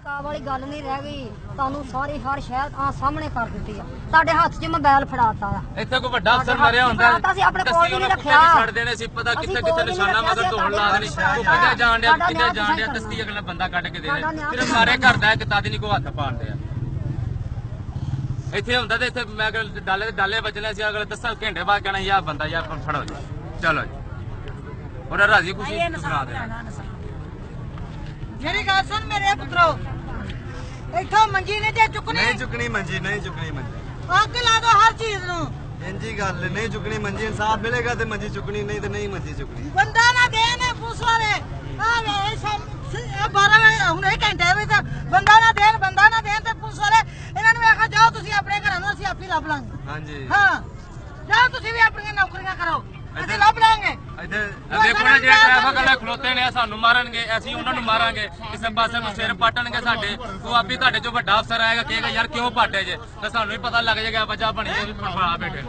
ਨਕਾਬ ਵਾਲੀ ਗੱਲ ਨਹੀਂ ਰਹਿ ਗਈ। ਤੁਹਾਨੂੰ ਸਾਰੀ ਹਰ ਸ਼ਹਿਰ ਸਾਹਮਣੇ ਕਰ ਦਿੱਤੀ ਆ। ਤੁਹਾਡੇ ਹੱਥ 'ਚ ਮੋਬਾਈਲ ਫੜਾਤਾ ਆ। ਇੱਥੇ ਕੋਈ ਵੱਡਾ ਅਫਸਰ ਮਰਿਆ ਹੁੰਦਾ ਅਸੀਂ ਆਪਣੇ ਕੋਲ ਵੀ ਨਹੀਂ ਰੱਖਿਆ। ਛੱਡ ਦੇਣੇ ਸੀ ਪਤਾ ਕਿੱਥੇ ਕਿੱਥੇ ਨਿਸ਼ਾਨਾ ਮਗਰ ਢੋਲ ਲਾ ਦੇਣੀ। ਤੂੰ ਕਿੱਥੇ ਜਾਣ ਡਿਆ ਕਿੱਥੇ ਜਾਣ ਡਿਆ ਤਸਤੀ ਅਗਲਾ ਬੰਦਾ ਕੱਢ ਕੇ ਦੇ ਦੇ। ਫਿਰ ਮਾਰੇ ਘਰ ਦਾ ਇੱਕ ਦਾਦੀ ਨਹੀਂ ਕੋ ਹੱਥ ਪਾਉਂਦੇ ਆ। ਇੱਥੇ ਹੁੰਦਾ ਤੇ ਇੱਥੇ ਮੈਂ ਡਾਲੇ ਵੱਜਣੇ ਸੀ ਅਗਲੇ 10 ਘੰਟੇ ਬਾਅਦ ਕਹਿਣਾ ਯਾਰ ਬੰਦਾ ਯਾਰ ਫੜੋ ਜੀ ਚਲੋ ਜੀ ਉਹਦਾ ਰਾਜੀ ਖੁਸ਼ੀ ਸੁਣਾ ਦੇਣਾ। ਮੇਰੀ ਗੱਲ ਸੁਣ ਮੇਰੇ ਪੁੱਤਰੋ, ਇੱਥੋਂ ਮੰਜੀ ਨੇ ਜੇ ਚੁੱਕਣੀ ਨਹੀਂ ਚੁੱਕਣੀ ਮੰਜੀ, ਨਹੀਂ ਚੁੱਕਣੀ ਮੰਜੀ। ਅੱਗ ਲਾ ਦੋ ਹਰ ਚੀਜ਼ ਨੂੰ। ਇੰਜੀ ਗੱਲ ਨਹੀਂ ਚੁੱਕਣੀ ਮੰਜੀ। ਇਨਸਾਫ ਮਿਲੇਗਾ ਤੇ ਮੰਜੀ ਚੁੱਕਣੀ, ਨਹੀਂ ਤੇ ਨਹੀਂ ਮੰਜੀ ਚੁੱਕਣੀ। ਬੰਦਾ ਨਾ ਦੇਣ ਪੁਲਿਸ ਵਾਲੇ ਆ ਵੇ 12 ਵਜੇ ਹੁਣ ਇਹ ਘੰਟੇ ਵਿੱਚ ਬੰਦਾ ਨਾ ਦੇਣ ਤੇ ਪੁਲਿਸ ਵਾਲੇ ਇਹਨਾਂ ਨੂੰ ਆਖਾ ਜਾਓ ਤੁਸੀਂ ਆਪਣੇ ਘਰਾਂ ਨੂੰ ਅਸੀਂ ਆਪੇ ਲੱਭ ਲਾਂਗੇ। ਹਾਂਜੀ ਹਾਂ ਜਾਓ ਤੁਸੀਂ ਵੀ ਆਪਣੀਆਂ ਨੌਕਰੀਆਂ ਕਰੋ ਅਸੀਂ ਲੱਭ ਲਾਂਗੇ। ਅੱਗੇ ਕੋਲ ਜਿਹੜੇ ਟ੍ਰੈਫਿਕ ਵਾਲੇ ਖਲੋਤੇ ਨੇ ਸਾਨੂੰ ਮਾਰਨਗੇ ਅਸੀਂ ਉਹਨਾਂ ਨੂੰ ਮਾਰਾਂਗੇ। ਕਿਸੇ ਪਾਸੇ ਨੂੰ ਸਿਰ ਪਾਟਣਗੇ ਸਾਡੇ। ਉਹ ਆਪੀ ਤੁਹਾਡੇ ਚੋਂ ਵੱਡਾ ਅਫਸਰ ਆਏਗਾ ਕਹੇਗਾ ਯਾਰ ਕਿਉਂ ਪਾਟੇ ਜੇ ਤਾਂ ਸਾਨੂੰ ਵੀ ਪਤਾ ਲੱਗ ਜਾਏਗਾ ਵਜ੍ਹਾ ਬਣੀ ਜੇ ਫੜਾ ਬੈਠੇ।